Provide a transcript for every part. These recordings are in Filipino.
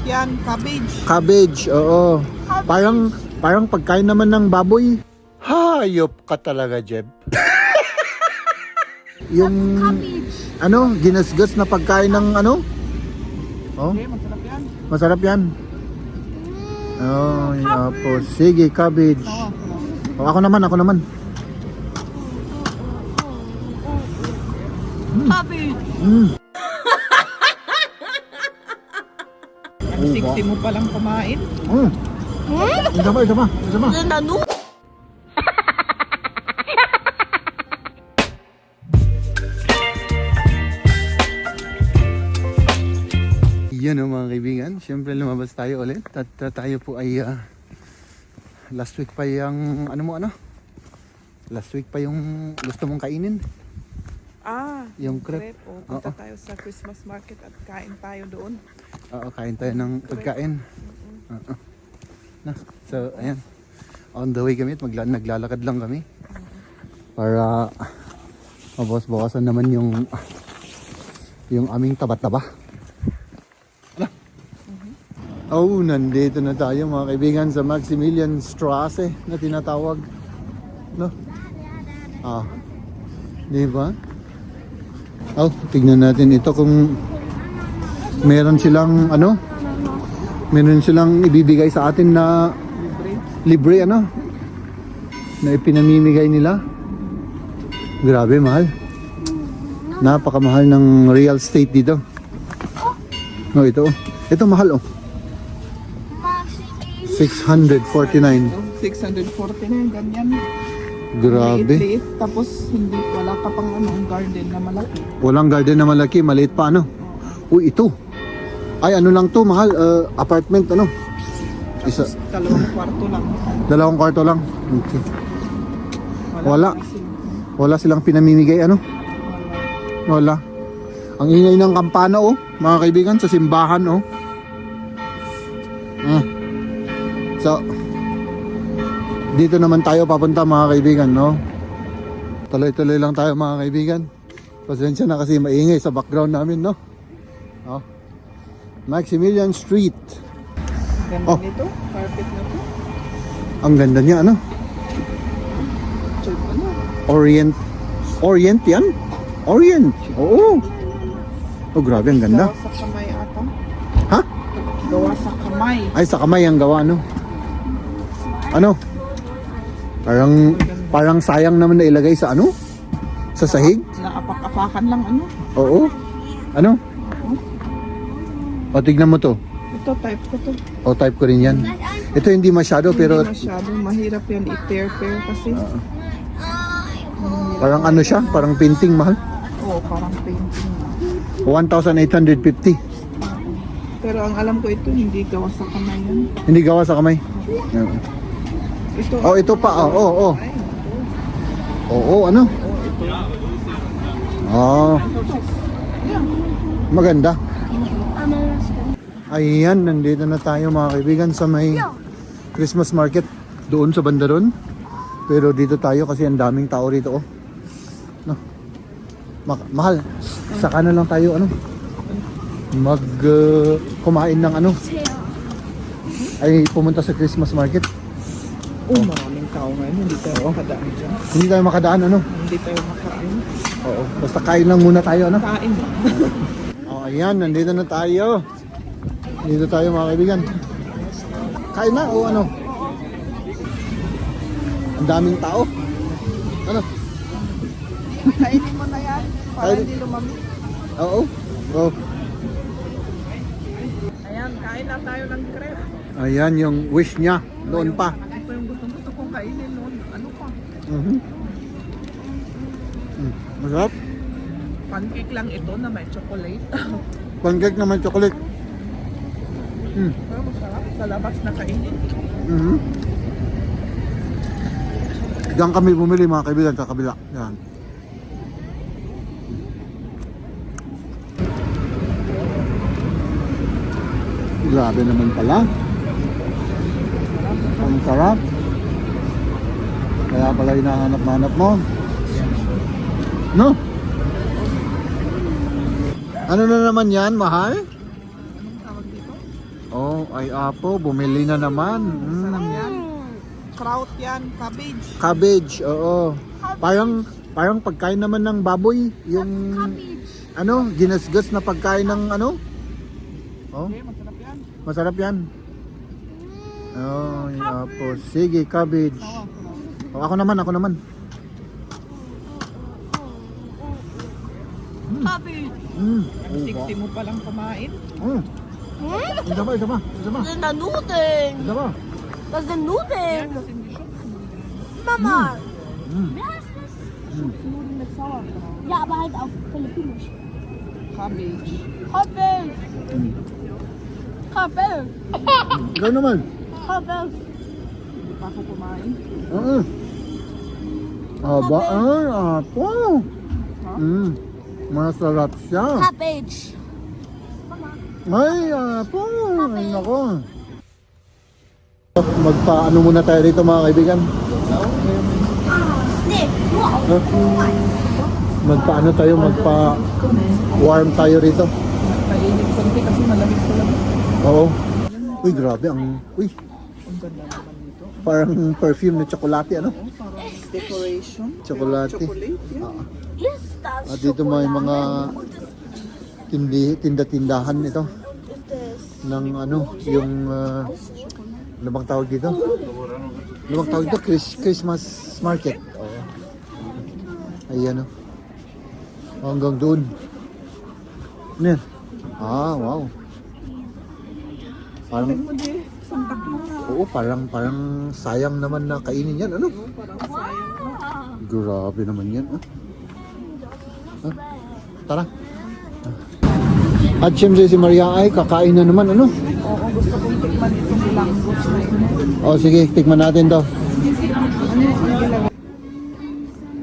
yan, cabbage. Cabbage, oo. Parang pagkain naman ng baboy. Hayop ka talaga, Jeb. Yung ano, ginasgas na pagkain ng ano? Oh, Okay, masarap yan. masarap yan. Oh, tapos sige, cabbage. Oh, ako naman. Cabbage! Ang sexy mo palang kumain. Isa pa. Ano? Yan o mga kaibigan, syempre lumabas tayo ulit at tayo po ay last week pa yung last week pa yung gusto mong kainin. Yung crepe. O, punta tayo sa Christmas market at kain tayo doon. Oo, kain tayo ng pagkain. So ayan, on the way kami at naglalakad lang kami para mabawas-bawasan naman yung aming taba-taba. Oh, nandito na tayo mga kaibigan sa Maximilian Strasse na tinatawag. No? Di ba? Oh, tignan natin ito kung meron silang ibibigay sa atin na libre na ipinamimigay nila. Grabe, mahal. Napakamahal ng real estate dito. No, ito mahal 649. 649, ganyan. Grabe. Liit, tapos wala ka pang garden na malaki. Walang garden na malaki, maliit pa Uy, ito. Ay, lang to, mahal. Apartment, Isa. Dalawang kwarto lang. Okay. Wala silang pinamimigay, Wala. Ang ingay ng kampana, mga kaibigan, sa simbahan, So, dito naman tayo papunta mga kaibigan, Tuloy-tuloy lang tayo mga kaibigan. Pasensya na kasi maingay sa background namin, Maximilian Street. Ganda nito, carpet na to. Ang ganda niya, Orient yan? Orient, oo. Oh, grabe, ang ganda. Gawa sa kamay ata. Ha? Gawa sa kamay. Ay, sa kamay ang gawa, Parang sayang naman na ilagay sa sa sahig? Naapak-apakan lang, Oo. O, tignan mo to. Ito, type ko to. O, type ko rin yan. Ito hindi masyado, pero Hindi masyado, mahirap yan i-pair kasi. parang siya? Parang painting, mahal. Oo, parang painting. 1,850. Pero ang alam ko ito, hindi gawa sa kamay yan. Hindi gawa sa kamay. Ito. Oh, ito pa. Oo. Ito. Oh. Maganda. Ayan, nandito na tayo mga kaibigan sa may Christmas market doon sa banda doon. Pero dito tayo kasi ang daming tao rito, mahal. Saka na lang tayo kumain ng ay pumunta sa Christmas market. Maraming tao ngayon, hindi tayo makadaan dyan. Hindi tayo makadaan, Hindi tayo makain. Oo, basta kain lang muna tayo, Kain lang. Ayan, nandito na tayo. Dito tayo mga kaibigan. Kain na o Ang daming tao. Kainin mo na yan, para hindi lumamig. Oo. Ayan, kain na tayo ng crepe. Ayan yung wish niya noon pa. Ito yung gusto kong kainin noon. Ano pa? Masarap. Pancake lang ito na may chocolate. Pancake naman chocolate. Pero masarap. Sa labas na kainin. Diyan kami bumili mga kaibigan sa kabila. Yan. Grabe naman pala. Ang sarap. Kaya pala hinahanap-hanap mo. Ano na naman yan, mahal? Anong tawag dito? Oh, ay apo, bumili na naman. Sarap yan. Kraut yan, cabbage. Cabbage, oo. Parang pagkain naman ng baboy, yung ano, ginasgas na pagkain ng ano? Oh, Okay, masarap yan. masarap yan. Oh, ay apo. Sige, cabbage. Oh, ako naman. Cabbage. Siksi mo palang kumain. Isa pa. Das sind da Nudeln. Isa pa. Das sind Nudeln. Kasi hindi siya. Mama. Mm. Wer ist das? Nudeln mit Sauerkraut. Ja, aber halt auf Philippinisch. Cabbage. Cabbage. Cabbage. Ikaw naman. Cabbage. Hindi pa ako kumain. Aba, ay, apo. Ha? Masarap siya. Cabbage. Ay, apo. Ay, nako. Magpaano muna tayo rito mga kaibigan. Nee, nur auf. Magpaano tayo, magpa-warm tayo rito. Painit konti kasi malamig sa labas. Oo. Uy, grabe uy, Ang ganda naman nito. parang perfume na tsokolate, ano? Parang decoration. Tsokolate. Chocolate, yeah. Ist das At dito may mga tinda-tindahan ito Ist das? ng ano, yung ano bang tawag dito? Ano bang tawag dito? Christmas market. Oo. Ayan o. Hanggang doon. Ano yan? Ah, wow. Parang, Tingnan mo din. Santak mo na. oo, parang sayang naman na kainin yan. Ano? Parang sayang. Grabe naman yan. Tara. At siyempre si Maria ay kakain na naman. Ano? Oo, gusto kong tikman itong langgos na ito. O sige, tikman natin to.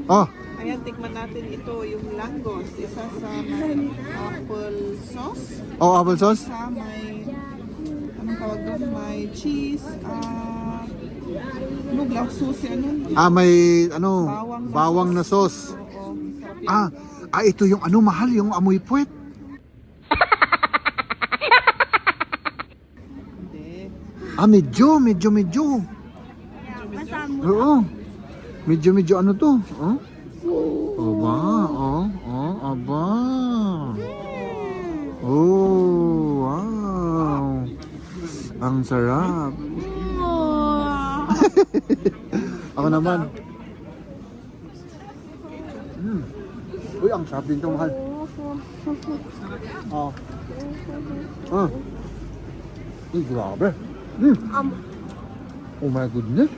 Ah, Ayan, tikman natin ito, yung langgos. Isa sa may apple sauce. oh, apple sauce. Isa may, anong tawag doon? May cheese. Ano, black sauce yan yun? Ah, may ano, Bawang na bawang na sauce. Oo, masarap yan. Ito yung ano, mahal, yung amoy puwet. Hindi. Medyo. Oo. Medyo ano to? Oh? Aba, aba. Oh, wow. Ang sarap. Ako naman. Uy, ang sarap din to, mahal. Oh. Uy, grabe. Oh my goodness.